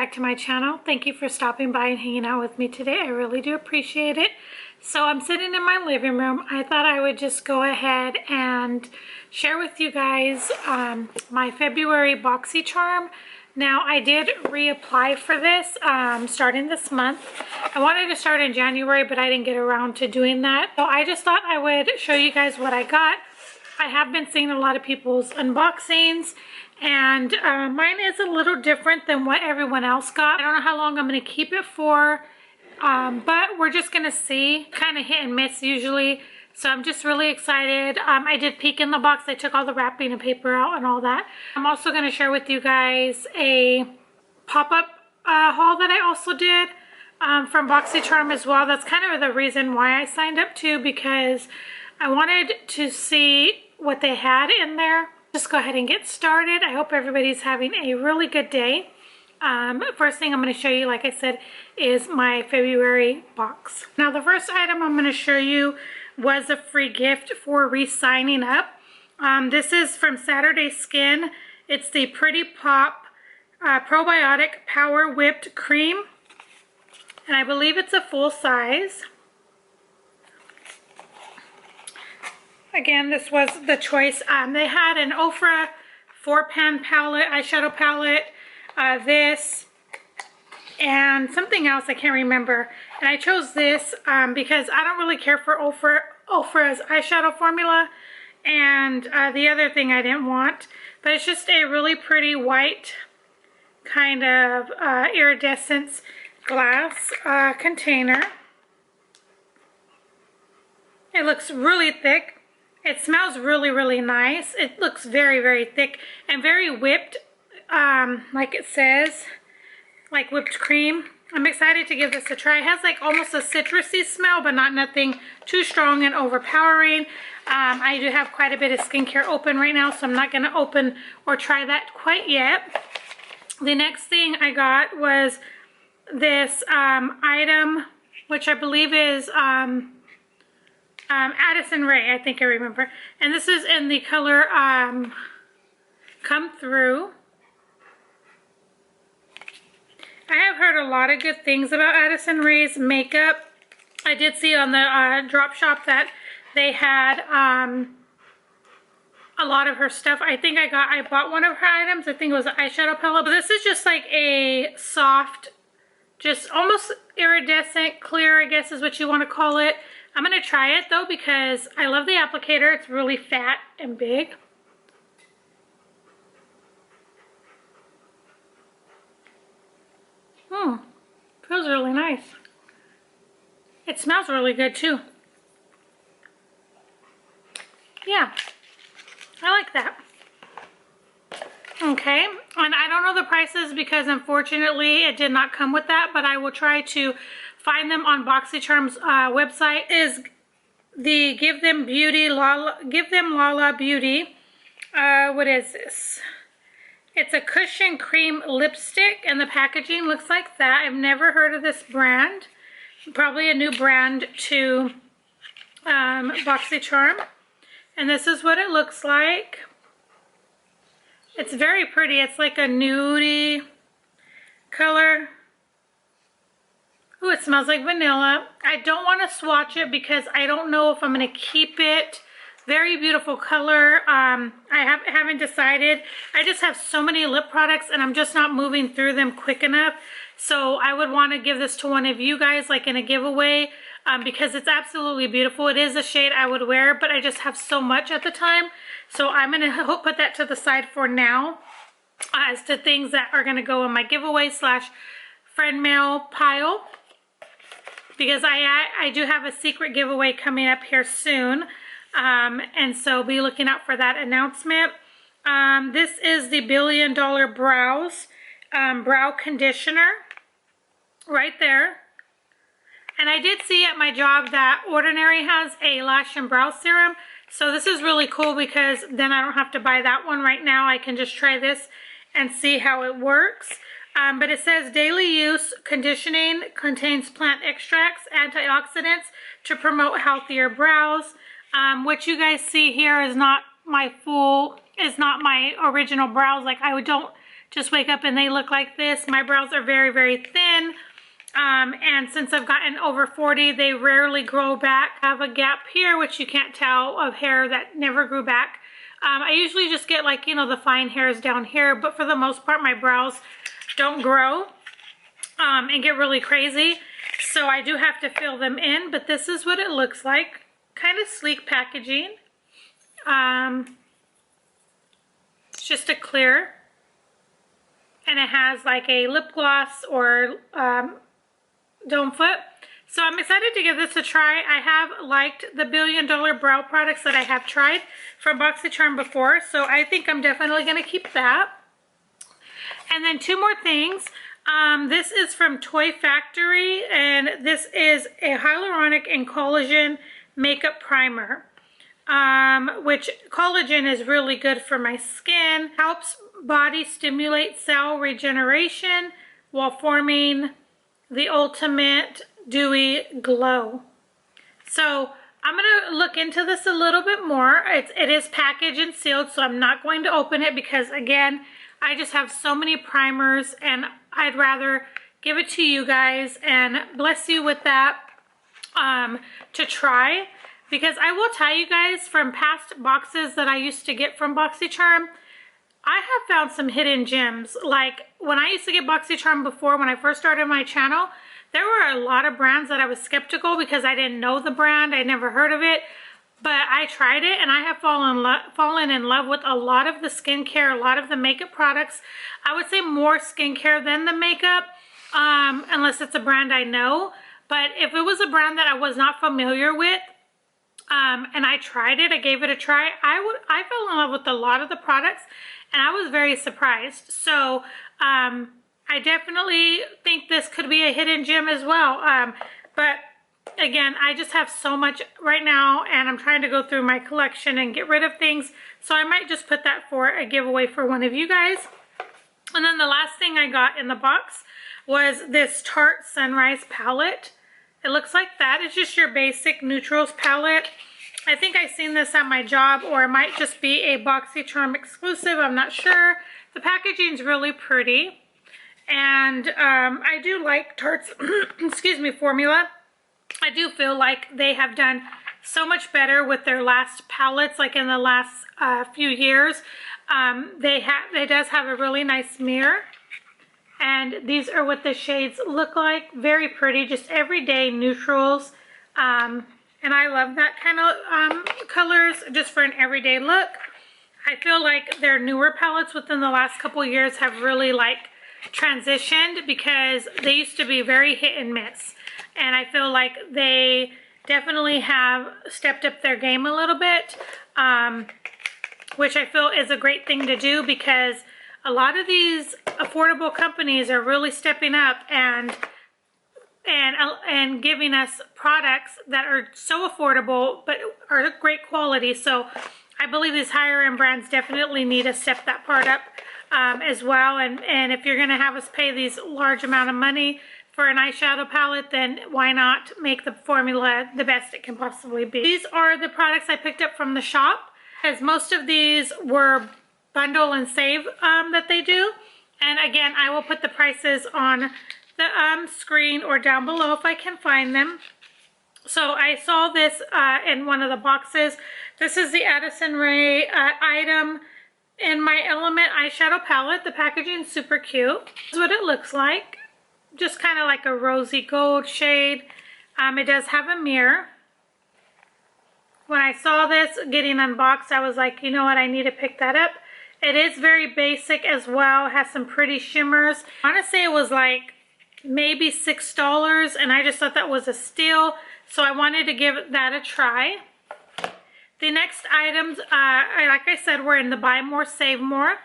back to my channel. Thank you for stopping by and hanging out with me today. I really do appreciate it. So I'm sitting in my living room. I thought I would just go ahead and share with you guys my February BOXYCHARM. Now I did reapply for this starting this month. I wanted to start in January, but I didn't get around to doing that. So I just thought I would show you guys what I got. I have been seeing a lot of people's unboxings, and mine is a little different than what everyone else got. I don't know how long I'm going to keep it for, but we're just going to see. Kind of hit and miss usually, so I'm just really excited. I did peek in the box. I took all the wrapping and paper out and all that. I'm also going to share with you guys a pop-up haul that I also did from BOXYCHARM as well. That's kind of the reason why I signed up too, because I wanted to see what they had in there. Just go ahead and get started. I hope everybody's having a really good day. First thing I'm going to show you, like I said, is my February box. Now the first item I'm going to show you was a free gift for re-signing up. This is from Saturday Skin. It's the Pretty Pop Probiotic Power Whipped Cream, and I believe it's a full size. Again, this was the choice. They had an Ofra 4-pan palette, eyeshadow palette, this, and something else I can't remember. And I chose this because I don't really care for Ofra's eyeshadow formula, and the other thing I didn't want. But it's just a really pretty white kind of iridescent glass container. It looks really thick. It smells really, really nice. It looks very, very thick and very whipped, like it says, like whipped cream. I'm excited to give this a try. It has like almost a citrusy smell, but not nothing too strong and overpowering. I do have quite a bit of skincare open right now, so I'm not going to open or try that quite yet. The next thing I got was this item, which I believe is Addison Rae, I think I remember. And this is in the color Come Through. I have heard a lot of good things about Addison Rae's makeup. I did see on the drop shop that they had a lot of her stuff. I think I bought one of her items. I think it was an eyeshadow palette. But this is just like a soft, just almost iridescent clear, I guess is what you want to call it. I'm going to try it though because I love the applicator. It's really fat and big. Feels really nice. It smells really good too. Yeah, I like that. Okay, and I don't know the prices because unfortunately it did not come with that, but I will try to find them on BOXYCHARM's website. Is the Give Them LALA Beauty. What is this? It's a cushion cream lipstick, and the packaging looks like that. I've never heard of this brand. Probably a new brand to BOXYCHARM. And this is what it looks like. It's very pretty. It's like a nudie color. Ooh, it smells like vanilla. I don't want to swatch it because I don't know if I'm going to keep it. Very beautiful color. I haven't decided. I just have so many lip products and I'm just not moving through them quick enough. So I would want to give this to one of you guys, like in a giveaway, because it's absolutely beautiful. It is a shade I would wear, but I just have so much at the time. So I'm going to put that to the side for now as to things that are going to go in my giveaway / friend mail pile. Because I do have a secret giveaway coming up here soon. And so be looking out for that announcement. This is the $1 Billion Brows Brow Conditioner. Right there. And I did see at my job that Ordinary has a lash and brow serum. So this is really cool because then I don't have to buy that one right now. I can just try this and see how it works. But it says daily use conditioning, contains plant extracts, antioxidants to promote healthier brows. What you guys see here is not my original brows. Like I don't just wake up and they look like this. My brows are very, very thin. And since I've gotten over 40, they rarely grow back. I have a gap here, which you can't tell, of hair that never grew back. I usually just get like, you know, the fine hairs down here, but for the most part, my brows don't grow and get really crazy. So I do have to fill them in, but this is what it looks like. Kind of sleek packaging. It's just a clear. And it has like a lip gloss or dome foot. So I'm excited to give this a try. I have liked the $1 billion brow products that I have tried from BOXYCHARM before, so I think I'm definitely going to keep that. And then two more things. This is from TOYFACTORY, and this is a Hyaluronic and Collagen makeup primer, which collagen is really good for my skin. Helps body stimulate cell regeneration while forming the ultimate dewy glow. So I'm gonna look into this a little bit more. It is packaged and sealed, so I'm not going to open it because, again, I just have so many primers and I'd rather give it to you guys and bless you with that to try. Because I will tell you guys, from past boxes that I used to get from BOXYCHARM, I have found some hidden gems. Like when I used to get BOXYCHARM before, when I first started my channel, there were a lot of brands that I was skeptical because I didn't know the brand. I never heard of it. But I tried it and I have fallen in love with a lot of the skincare, a lot of the makeup products. I would say more skincare than the makeup, unless it's a brand I know. But if it was a brand that I was not familiar with, and I tried it, I gave it a try, I fell in love with a lot of the products and I was very surprised. So I definitely think this could be a hidden gem as well. But again, I just have so much right now and I'm trying to go through my collection and get rid of things. So I might just put that for a giveaway for one of you guys. And then the last thing I got in the box was this Tarte Sunrise palette. It looks like that. It's just your basic neutrals palette. I think I've seen this at my job, or it might just be a BOXYCHARM exclusive. I'm not sure. The packaging's really pretty. And I do like Tarte's excuse me, formula. I do feel like they have done so much better with their last palettes, like in the last few years. It does have a really nice mirror. And these are what the shades look like. Very pretty, just everyday neutrals. And I love that kind of colors just for an everyday look. I feel like their newer palettes within the last couple years have really like transitioned, because they used to be very hit and miss. And I feel like they definitely have stepped up their game a little bit, which I feel is a great thing to do, because a lot of these affordable companies are really stepping up and giving us products that are so affordable but are great quality. So I believe these higher end brands definitely need to step that part up as well. And if you're going to have us pay these large amount of money for an eyeshadow palette, then why not make the formula the best it can possibly be. These are the products I picked up from the shop, as most of these were bundle and save that they do. And again, I will put the prices on the screen or down below if I can find them. So I saw this in one of the boxes. This is the Addison Rae item in My Element eyeshadow palette. The packaging is super cute. This is what it looks like. Just kind of like a rosy gold shade. It does have a mirror. When I saw this getting unboxed, I was like, you know what, I need to pick that up. It is very basic as well. It has some pretty shimmers. I want to say it was like maybe $6, and I just thought that was a steal. So I wanted to give that a try. The next items, like I said, were in the Buy More, Save More.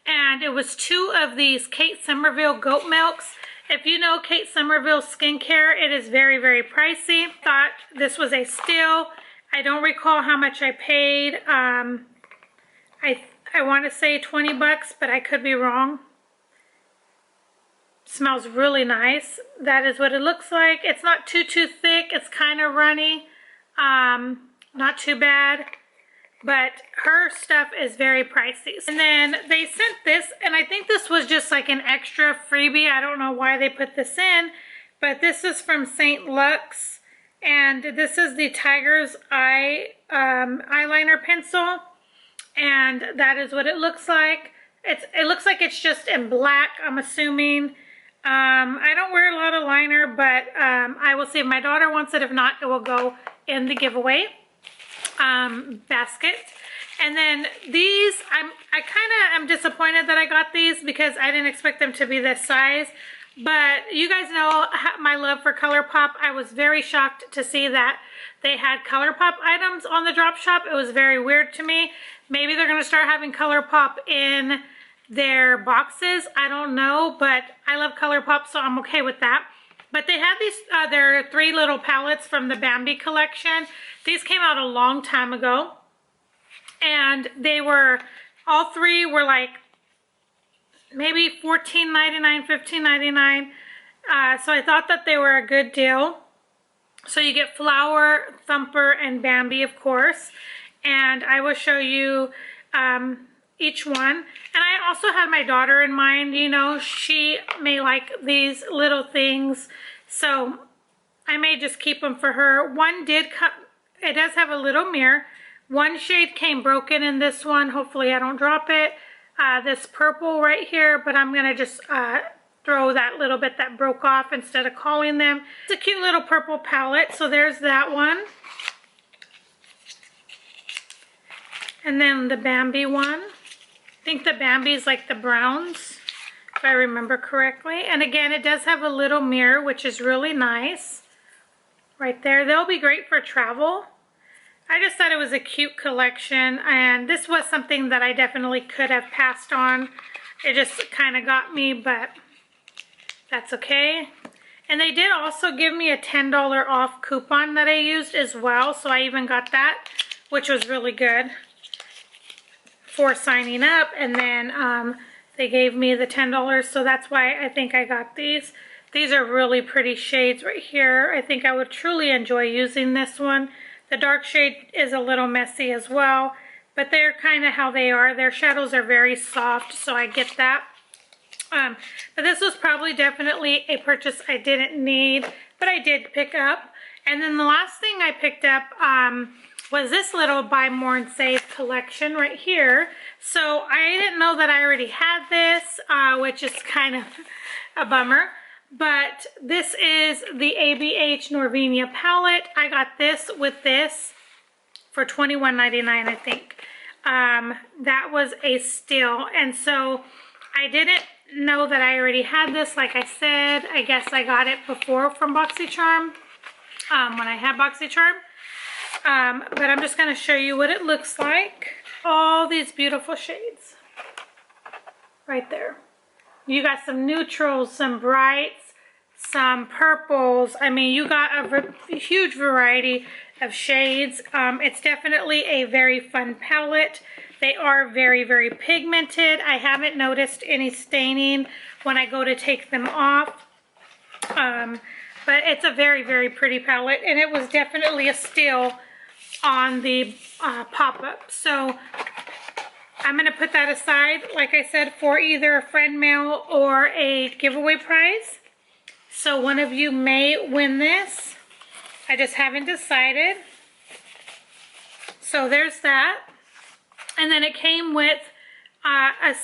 And it was 2 of these Kate Somerville goat milks. If you know Kate Somerville skincare, it is very, very pricey. Thought this was a steal. I don't recall how much I paid. I want to say 20 bucks, but I could be wrong. Smells really nice. That is what it looks like. It's not too thick. It's kind of runny. Not too bad. but her stuff is very pricey. And then they sent this, and I think this was just like an extra freebie. I don't know why they put this in, but this is from Saint Lux, and this is the Tiger's Eye eyeliner pencil, and that is what it looks like. It looks like it's just in black, I'm assuming. I don't wear a lot of liner, but I will see if my daughter wants it. If not, it will go in the giveaway basket. And then these, I kind of am disappointed that I got these because I didn't expect them to be this size. But you guys know my love for ColourPop. I was very shocked to see that they had ColourPop items on the drop shop. It was very weird to me. Maybe they're going to start having ColourPop in their boxes. I don't know, but I love ColourPop, so I'm okay with that. But they had these, their 3 little palettes from the Bambi collection. These came out a long time ago. And they were, all 3 were like maybe $14.99, $15.99. So I thought that they were a good deal. So you get Flower, Thumper, and Bambi, of course. And I will show you each one. And I also had my daughter in mind. You know, she may like these little things. So I may just keep them for her. One did come, it does have a little mirror. One shade came broken in this one. Hopefully I don't drop it. This purple right here, but I'm going to just throw that little bit that broke off instead of calling them. It's a cute little purple palette, so there's that one. And then the Bambi one. I think the Bambi is like the browns, if I remember correctly. And again, it does have a little mirror, which is really nice. Right there. They'll be great for travel. I just thought it was a cute collection, and this was something that I definitely could have passed on. It just kind of got me, but that's okay. And they did also give me a $10 off coupon that I used as well, so I even got that, which was really good for signing up. And then they gave me the $10, so that's why I think I got these. These are really pretty shades right here. I think I would truly enjoy using this one. The dark shade is a little messy as well, but they're kind of how they are. Their shadows are very soft, so I get that. But this was probably definitely a purchase I didn't need, but I did pick up. And then the last thing I picked up was this little Buy More and Save collection right here. So I didn't know that I already had this, which is kind of a bummer. But this is the ABH Norvina palette. I got this with this for $21.99, I think. That was a steal. And so I didn't know that I already had this. Like I said, I guess I got it before from BOXYCHARM, when I had BOXYCHARM. But I'm just going to show you what it looks like. All these beautiful shades right there. You got some neutrals, some brights, some purples. I mean, you got a huge variety of shades. It's definitely a very fun palette. They are very, very pigmented. I haven't noticed any staining when I go to take them off. But it's a very, very pretty palette, and it was definitely a steal on the pop-up. So I'm going to put that aside, like I said, for either a friend mail or a giveaway prize. So one of you may win this. I just haven't decided. So there's that. And then it came with a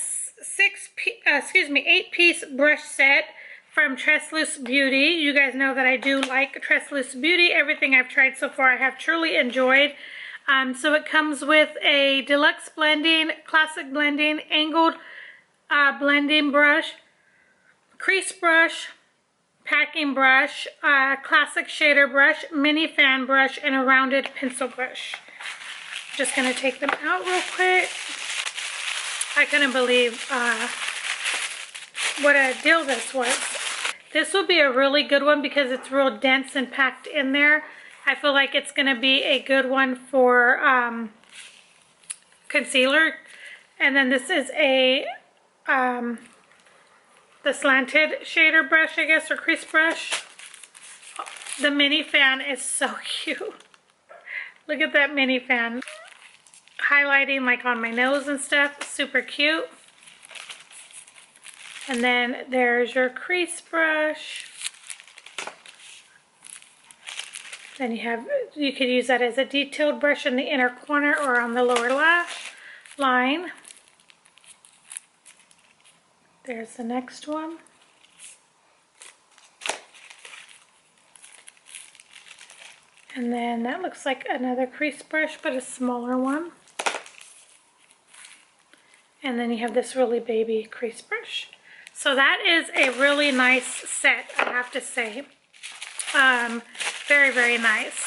8-piece brush set from Tresluce Beauty. You guys know that I do like Tresluce Beauty. Everything I've tried so far I have truly enjoyed. So it comes with a deluxe blending, classic blending, angled blending brush, crease brush, packing brush, classic shader brush, mini fan brush, and a rounded pencil brush. Just going to take them out real quick. I couldn't believe what a deal this was. This will be a really good one because it's real dense and packed in there. I feel like it's going to be a good one for concealer. And then this is a the slanted shader brush, I guess, or crease brush. The mini fan is so cute. Look at that mini fan. highlighting like on my nose and stuff. Super cute. And then there's your crease brush. Then you could use that as a detailed brush in the inner corner or on the lower lash line. There's the next one. And then that looks like another crease brush, but a smaller one. And then you have this really baby crease brush. So that is a really nice set, I have to say. Very, very nice.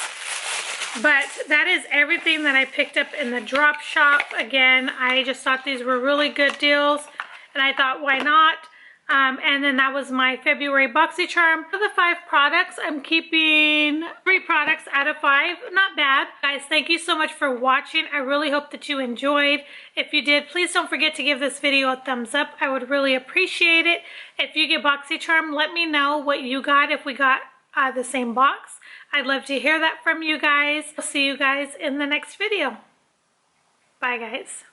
But that is everything that I picked up in the drop shop. Again, I just thought these were really good deals, and I thought, why not? And then that was my February BOXYCHARM. For the 5 products, I'm keeping 3 products out of 5. Not bad. Guys, thank you so much for watching. I really hope that you enjoyed. If you did, please don't forget to give this video a thumbs up. I would really appreciate it. If you get BOXYCHARM, let me know what you got, if we got the same box. I'd love to hear that from you guys. I'll see you guys in the next video. Bye, guys.